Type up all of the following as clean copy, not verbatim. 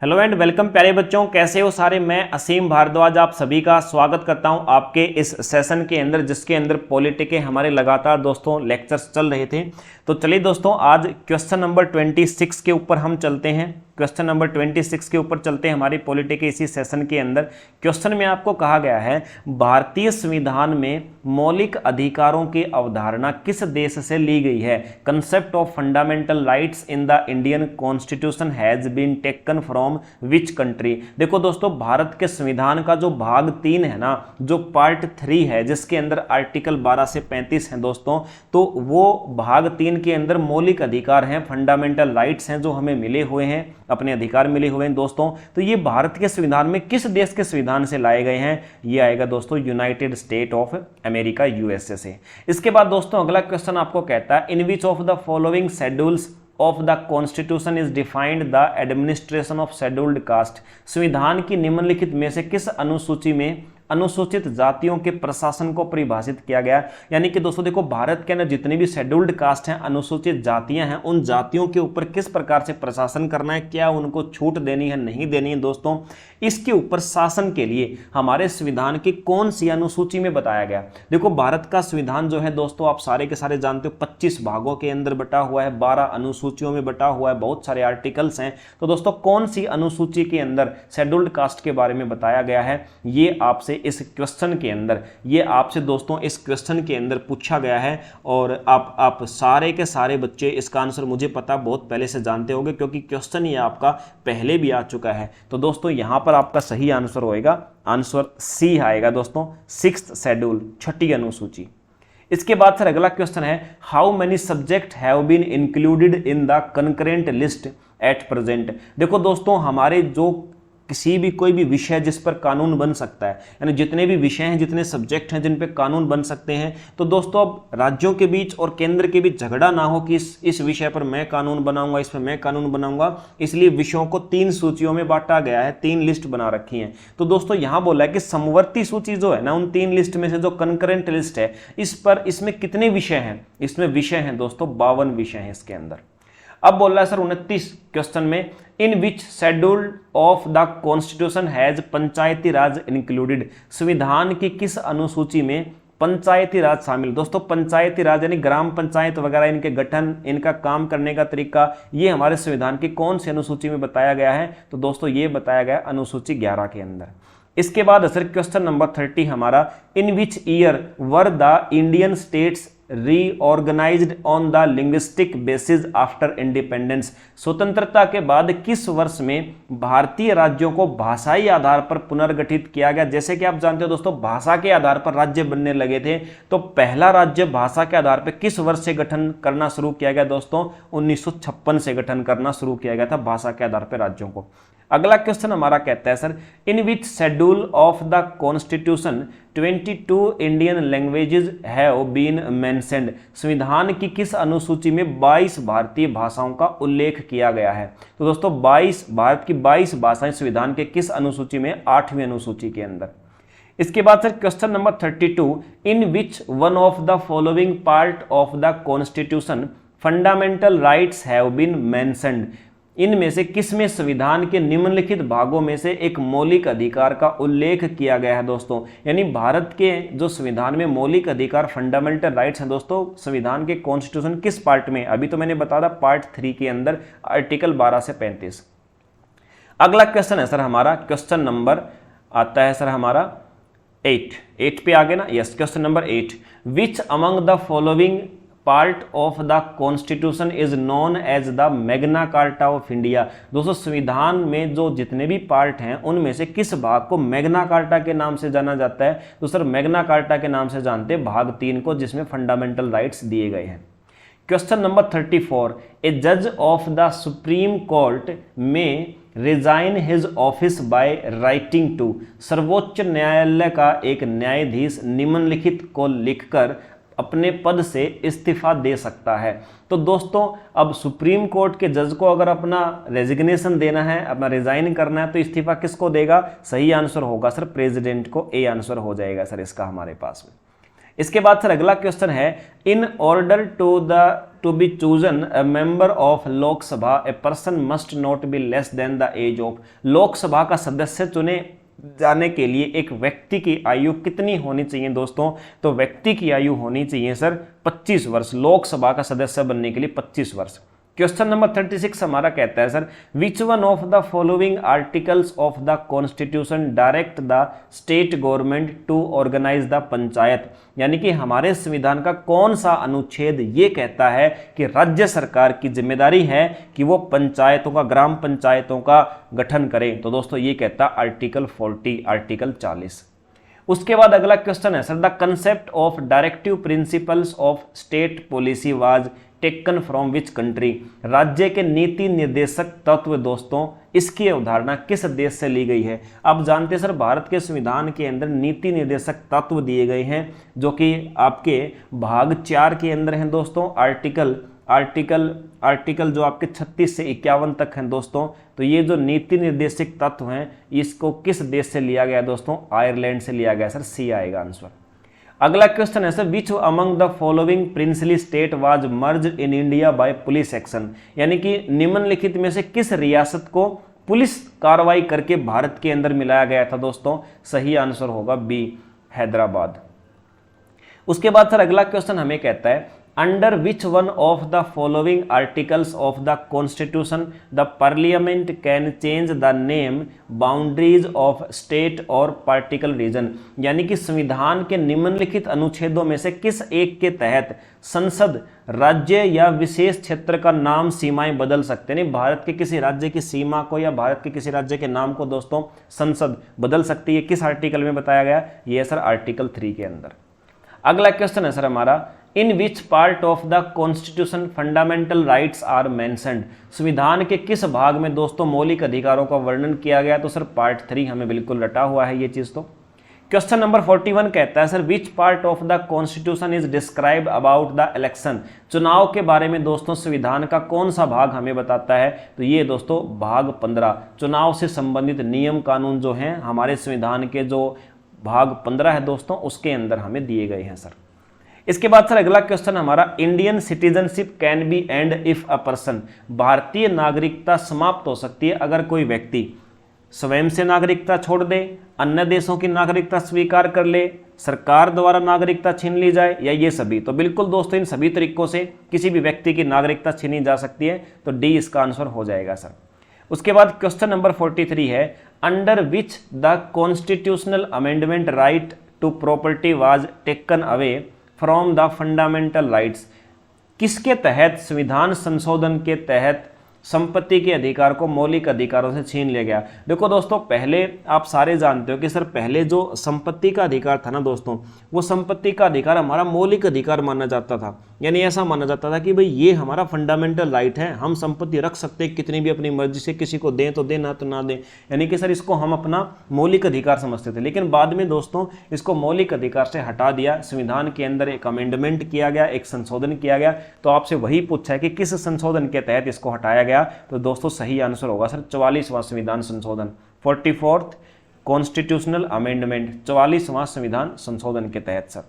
Hello and welcome प्यारे बच्चों, कैसे हो सारे। मैं असीम भारद्वाज आप सभी का स्वागत करता हूं आपके इस सेशन के अंदर, जिसके अंदर पॉलिटी के हमारे लगातार दोस्तों लेक्चर्स चल रहे थे। तो चलिए दोस्तों, आज क्वेश्चन नंबर 26 के ऊपर हम चलते हैं। क्वेश्चन नंबर 26 के ऊपर चलते हैं हमारी पॉलिटी के इसी सेशन के अंदर। क्वेश्चन में आपको कहा गया है, भारतीय संविधान में मौलिक अधिकारों की अवधारणा किस देश से ली गई है। Concept of fundamental rights in the Indian constitution has been taken from which country. देखो दोस्तों, भारत के संविधान का जो भाग 3 है ना, जो पार्ट 3 है, जिसके अंदर आर्टिकल 12 से 35 हैं दोस्तों, तो वो भाग 3 के अंदर मौलिक अधिकार हैं, फंडामेंटल राइट्स हैं जो हमें मिले हुए हैं, अपने अधिकार मिले हुए हैं दोस्तों। तो ये भारत के संविधान में किस देश के संविधान से लाए गए हैं? ये आएगा दोस्तों United State of America, USA से। इसके बाद दोस्तों अगला क्वेश्चन आपको कहता है, in which of the following schedules of the constitution is defined the administration of scheduled caste. संविधान की निम्नलिखित में से किस अनुसूची में अनुसूचित जातियों के प्रशासन को परिभाषित किया गया। यानी कि दोस्तों देखो, भारत के अंदर जितने भी शेड्यूल्ड कास्ट हैं, अनुसूचित जातियां हैं, उन जातियों के ऊपर किस प्रकार से प्रशासन करना है, क्या उनको छूट देनी है, नहीं देनी है दोस्तों, इसके ऊपर शासन के लिए हमारे संविधान की कौन सी अनुसूची में बताया गया। देखो, भारत का संविधान जो है दोस्तों, आप सारे के सारे जानते हो, 25 भागों के अंदर बटा हुआ है, 12 अनुसूचियों में बटा हुआ है, बहुत सारे आर्टिकल्स हैं। तो दोस्तों कौन सी अनुसूची के अंदर शेड्यूल्ड कास्ट के बारे में बताया गया है, ये आपसे इस क्वेश्चन के अंदर, ये आपसे दोस्तों इस क्वेश्चन के अंदर पूछा गया है। और आप सारे के सारे बच्चे इसका आंसर मुझे पता बहुत पहले से जानते होंगे, क्योंकि क्वेश्चन ये आपका पहले भी आ चुका है। तो दोस्तों यहां पर आपका सही आंसर होएगा, आंसर सी आएगा दोस्तों, 6th शेड्यूल, 6ठी अनुसूची। इसके बाद सर अगला क्वेश्चन है, how many subject have been included in the concurrent list at present. देखो दोस्तों, हमारे जो किसी भी कोई भी विषय जिस पर कानून बन सकता है, यानी जितने भी विषय हैं, जितने सब्जेक्ट हैं जिन पे कानून बन सकते हैं, तो दोस्तों अब राज्यों के बीच और केंद्र के बीच झगड़ा ना हो कि इस विषय पर मैं कानून बनाऊंगा, इस पर मैं कानून बनाऊंगा, इसलिए विषयों को 3 सूचियों में बांटा गया है, 3 लिस्ट बना रखी हैं। तो दोस्तों यहां बोला है कि समवर्ती सूची जो है ना, उन 3 लिस्ट में से जो कंकरेंट लिस्ट है, इसमें कितने विषय हैं? इसमें विषय हैं दोस्तों 52 विषय हैं इसके अंदर। अब बोल रहा है सर 29 क्वेश्चन में, in which schedule of the constitution has Panchayati Raj included. संविधान की किस अनुसूची में पंचायती राज शामिल। दोस्तों पंचायती राज यानी ग्राम पंचायत वगैरह, इनके गठन, इनका काम करने का तरीका, ये हमारे संविधान की कौन सी अनुसूची में बताया गया है? तो दोस्तों ये बताया गया अनुसूची 11 के अंदर। इसके बाद सर क्वेश्चन नंबर 30 हमारा, in which year were the Indian states reorganised on the linguistic basis after independence. स्वतंत्रता के बाद किस वर्ष में भारतीय राज्यों को भाषाई आधार पर पुनर्गठित किया गया। जैसे कि आप जानते हो दोस्तों, भाषा के आधार पर राज्य बनने लगे थे, तो पहला राज्य भाषा के आधार पर किस वर्ष से गठन करना शुरू किया गया दोस्तों? 1956 से गठन करना शुरू किया गया था भाषा के आधार पर राज्यों को। अगला क्वेश्चन हमारा कहता है sir, in which schedule of the constitution 22 Indian languages have been mentioned. संविधान की किस अनुसूची में 22 भारतीय भाषाओं का उल्लेख किया गया है? तो दोस्तों 22 भारत की 22 भाषाएं संविधान के किस अनुसूची में? 8वीं अनुसूची के अंदर। इसके बाद sir question number 32, in which one of the following part of the constitution fundamental rights have been mentioned. इनमें से किस में संविधान के निम्नलिखित भागों में से एक मौलिक अधिकार का उल्लेख किया गया है दोस्तों? यानी भारत के जो संविधान में मौलिक अधिकार, फंडामेंटल राइट्स हैं दोस्तों, संविधान के कॉन्स्टिट्यूशन किस पार्ट में? अभी तो मैंने बताया पार्ट 3 के अंदर, आर्टिकल 12 से 35। अगला क्वेश्चन है सर हमारा, क्वेश्चन नंबर आता है सर हमारा 8 पे आगे ना, yes, question number 8, which among the following part of the constitution is known as the Magna Carta of India. दोस्तों संविधान में जो जितने भी पार्ट हैं, उनमें से किस भाग को मैग्ना कार्टा के नाम से जाना जाता है? तो सर मैग्ना कार्टा के नाम से जानते हैं भाग 3 को, जिसमें फंडामेंटल राइट्स दिए गए हैं। क्वेश्चन नंबर 34, ए जज of the Supreme Court may resign his office by writing to. सर्वोच्च न्यायालय का एक न्यायाधीश निम्नलिखित को लिखकर अपने पद से इस्तीफा दे सकता है। तो दोस्तों अब सुप्रीम कोर्ट के जज को अगर अपना रेजिग्नेशन देना है, अपना रिजाइन करना है, तो इस्तीफा किसको देगा? सही आंसर होगा सर प्रेसिडेंट को, ए आंसर हो जाएगा सर इसका हमारे पास में। इसके बाद सर अगला क्वेश्चन है, in order to be chosen a member of Lok Sabha a person must not be less than the age of. Lok Sabha का सदस्य चुने जाने के लिए एक व्यक्ति की आयु कितनी होनी चाहिए दोस्तों? तो व्यक्ति की आयु होनी चाहिए सर 25 वर्ष, लोकसभा का सदस्य बनने के लिए 25 वर्ष। क्वेश्चन नंबर 36 हमारा कहता है sir, which one of the following articles of the constitution direct the state government to organise the panchayat. यानी कि हमारे संविधान का कौन सा अनुच्छेद ये कहता है कि राज्य सरकार की जिम्मेदारी है कि वो पंचायतों का, ग्राम पंचायतों का गठन करें? तो दोस्तों ये कहता है आर्टिकल 40, आर्टिकल 40। उसके बाद अगला क्वेश्चन है sir, the concept of directive principles of state policy was taken from which country. राज्य के नीति निर्देशक तत्व दोस्तों, इसकी अवधारणा किस देश से ली गई है? आप जानते हैं सर, भारत के संविधान के अंदर नीति निर्देशक तत्व दिए गए हैं जो कि आपके भाग 4 के अंदर हैं दोस्तों। आर्टिकल जो आपके 36 से 51 तक हैं दोस्तों। तो ये जो नीति निर्देशक तत्व हैं, इसको किस देश से लिया गया दोस्तों? आयरलैंड से लिया गया सर, सी आएगा आंसर। अगला क्वेश्चन है sir, which among the following princely state was merge in India by police action. यानी कि निम्नलिखित में से किस रियासत को पुलिस कार्रवाई करके भारत के अंदर मिलाया गया था दोस्तों? सही आंसर होगा बी, हैदराबाद। उसके बाद सर अगला क्वेश्चन हमें कहता है, under which one of the following articles of the constitution the parliament can change the name, boundaries of state और पार्टिकल रीजन। यानी कि संविधान के निम्नलिखित अनुच्छेदों में से किस एक के तहत संसद राज्य या विशेष क्षेत्र का नाम, सीमाएं बदल सकते हैं? भारत के किसी राज्य की सीमा को या भारत के किसी राज्य के नाम को दोस्तों संसद बदल सकती है। किस आर्टिकल में बताया गया? ये सर आर्टिकल 3 के अंदर। अगला क्वेश्चन है सर हमारा, in which part of the constitution fundamental rights are mentioned. संविधान के किस भाग में दोस्तों मौलिक अधिकारों का वर्णन किया गया? तो सर पार्ट 3 हमें बिल्कुल रटा हुआ है ये चीज। तो क्वेश्चन नंबर 41 कहता है sir, which part of the constitution is describe about the election. चुनाव के बारे में दोस्तों संविधान का कौन सा भाग हमें बताता है? तो ये दोस्तों भाग 15, चुनाव से संबंधित नियम कानून जो हैं हमारे संविधान के जो भाग 15 है दोस्तों, उसके अंदर हमें दिए गए हैं सर। इसके बाद सर अगला क्वेश्चन हमारा, Indian citizenship can be and if a person. भारतीय नागरिकता समाप्त हो सकती है अगर कोई व्यक्ति स्वयं से नागरिकता छोड़ दे, अन्य देशों की नागरिकता स्वीकार कर ले, सरकार द्वारा नागरिकता छीन ली जाए, या ये सभी। तो बिल्कुल दोस्तों इन सभी तरीकों से किसी भी व्यक्ति की नागरिकता छीनी जा सकती है। तो डी इसका आंसर हो जाएगा सर। उसके बाद क्वेश्चन नंबर 43 है, under which the constitutional amendment right to property was taken away from the fundamental rights. किसके तहत, संविधान संशोधन के तहत संपत्ति के अधिकार को मौलिक अधिकारों से छीन लिया गया? देखो दोस्तों, पहले आप सारे जानते हो कि सर पहले जो संपत्ति का अधिकार था ना दोस्तों, वो संपत्ति का अधिकार हमारा मौलिक अधिकार माना जाता था। यानी ऐसा माना जाता था कि भाई ये हमारा फंडामेंटल राइट है, हम संपत्ति रख सकते हैं कितनी भी अपनी मर्जी से, किसी को दें तो दें ना तो ना दें। यानी कि सर इसको हम अपना मौलिक अधिकार समझते थे। लेकिन बाद में दोस्तों इसको मौलिक अधिकार से हटा दिया, संविधान के अंदर एक अमेंडमेंट किया गया, एक संशोधन किया गया। तो आपसे वही पूछा है कि किस संशोधन के तहत इसको हटाया गया? तो दोस्तों सही आंसर होगा सर 44वां संविधान संशोधन, 44th कॉन्स्टिट्यूशनल अमेंडमेंट, 44वां संविधान संशोधन के तहत सर।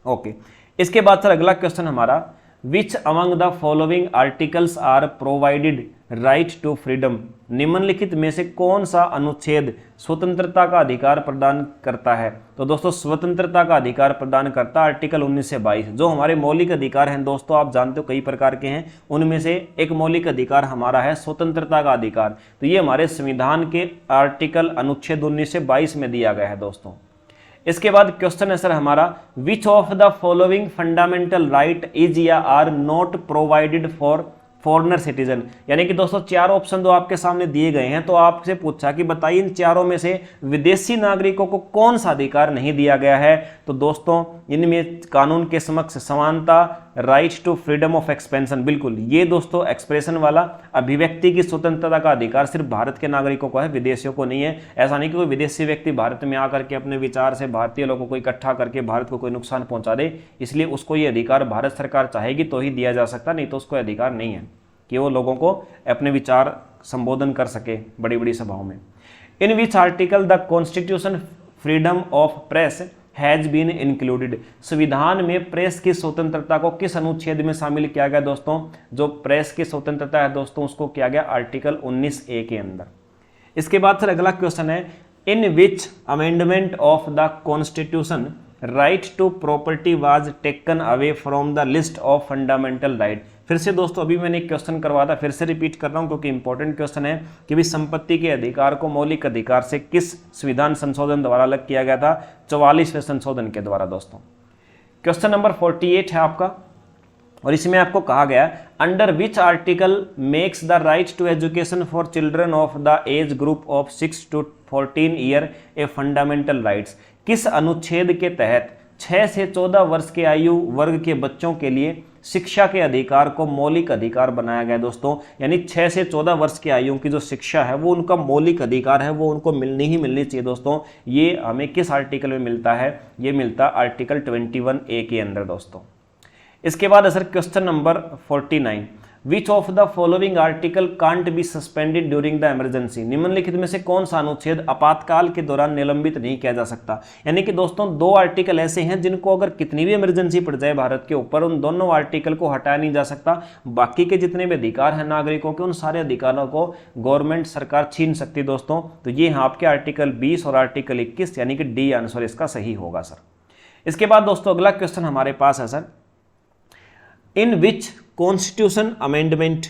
ओके, इसके बाद सर अगला क्वेश्चन हमारा, which among the following articles are provided right to freedom. निम्नलिखित में से कौन सा अनुच्छेद स्वतंत्रता का अधिकार प्रदान करता है? तो दोस्तों स्वतंत्रता का अधिकार प्रदान करता आर्टिकल 19 से 22। जो हमारे मौलिक अधिकार हैं दोस्तों, आप जानते हो कई प्रकार के हैं, उनमें से एक मौलिक अधिकार हमारा है स्वतंत्रता का अधिकार। तो ये हमारे संविधान के आर्टिकल अनुच्छेद 19 से 22 में दिया गया है दोस्तों। इसके बाद क्वेश्चन है सर हमारा, which of the following fundamental right is या are not provided for foreigner citizen. यानी कि दोस्तों 4 ऑप्शन जो आपके सामने दिए गए हैं, तो आपसे पूछा कि बताइए इन चारों में से विदेशी नागरिकों को कौन सा अधिकार नहीं दिया गया है? तो दोस्तों इनमें कानून के समक्ष समानता, right to freedom of expansion, बिल्कुल ये दोस्तों एक्सप्रेशन वाला, अभिव्यक्ति की स्वतंत्रता का अधिकार सिर्फ भारत के नागरिकों को है, विदेशियों को नहीं है। ऐसा नहीं कि कोई विदेशी व्यक्ति भारत में आकर के अपने विचार से भारतीय लोगों को इकट्ठा करके भारत को कोई नुकसान पहुंचा दे, इसलिए उसको ये अधिकार भारत सरकार चाहेगी तो ही दिया जा सकता, नहीं तो उसको अधिकार नहीं है कि वो लोगों को अपने विचार संबोधन कर सके बड़ी बड़ी सभाओं में। In which article the constitution freedom of press has been included. संविधान में प्रेस की स्वतंत्रता को किस अनुच्छेद में शामिल किया गया दोस्तों? जो प्रेस की स्वतंत्रता है दोस्तों उसको किया गया आर्टिकल 19A के अंदर। इसके बाद सर अगला क्वेश्चन है, in which amendment of the constitution right to property was taken away from the list of fundamental right. फिर से दोस्तों अभी मैंने एक क्वेश्चन करवाया था, फिर से रिपीट कर रहा हूं क्योंकि इंपॉर्टेंट क्वेश्चन है कि भी संपत्ति के अधिकार को मौलिक अधिकार से किस संविधान संशोधन द्वारा अलग किया गया था? 44वें संशोधन के द्वारा दोस्तों। क्वेश्चन नंबर 48 है आपका, और इसमें आपको कहा गया under which article makes the right to education for children of the age group of 6 to 14 year a fundamental rights. किस अनुच्छेद के तहत 6 से 14 वर्ष के आयु वर्ग के बच्चों के लिए शिक्षा के अधिकार को मौलिक अधिकार बनाया गया दोस्तों? यानी 6 से 14 वर्ष की आयु की जो शिक्षा है वो उनका मौलिक अधिकार है, वो उनको मिलनी ही मिलनी चाहिए दोस्तों। ये हमें किस आर्टिकल में मिलता है? ये मिलता है आर्टिकल 21A के अंदर दोस्तों। इसके बाद sir question number 49, which of the following article can't be suspended during the emergency. निम्नलिखित में से कौन सा अनुच्छेद आपातकाल के दौरान निलंबित नहीं किया जा सकता? यानी कि दोस्तों दो आर्टिकल ऐसे हैं जिनको अगर कितनी भी इमरजेंसी पड़ जाए भारत के ऊपर, उन दोनों आर्टिकल को हटाया नहीं जा सकता। बाकी के जितने भी अधिकार हैं नागरिकों के, उन सारे अधिकारों को गवर्नमेंट सरकार छीन सकती दोस्तों। तो ये हैं आपके आर्टिकल 20 और आर्टिकल 21, यानी कि डी आंसर इसका सही होगा सर। इसके बाद दोस्तों अगला क्वेश्चन हमारे पास है sir, in which constitution amendment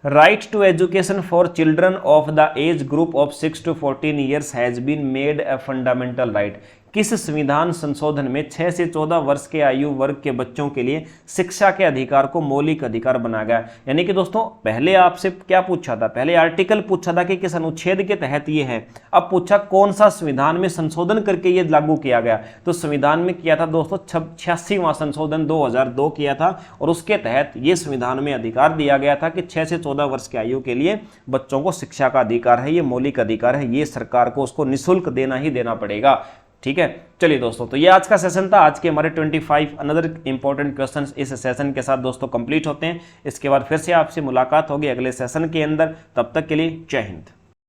right to education for children of the age group of 6 to 14 years has been made a fundamental right। किस संविधान संशोधन में 6 से 14 वर्ष के आयु वर्ग के बच्चों के लिए शिक्षा के अधिकार को मौलिक अधिकार बनाया गया? यानी कि दोस्तों पहले आपसे क्या पूछा था? पहले आर्टिकल पूछा था कि किस अनुच्छेद के तहत ये है, अब पूछा कौन सा संविधान में संशोधन करके ये लागू किया गया। तो संविधान में किया था दोस्तों 86वां संशोधन 2002 किया था, और उसके तहत ये संविधान में अधिकार दिया गया था कि 6 से 14 वर्ष की आयु के लिए बच्चों को शिक्षा का अधिकार है, ये मौलिक अधिकार है, ये सरकार को उसको निःशुल्क देना ही देना पड़ेगा। ठीक है, चलिए दोस्तों, तो ये आज का सेशन था। आज के हमारे 25 अनदर इंपॉर्टेंट क्वेश्चंस इस सेशन के साथ दोस्तों कंप्लीट होते हैं। इसके बाद फिर से आपसे मुलाकात होगी अगले सेशन के अंदर। तब तक के लिए जय हिंद।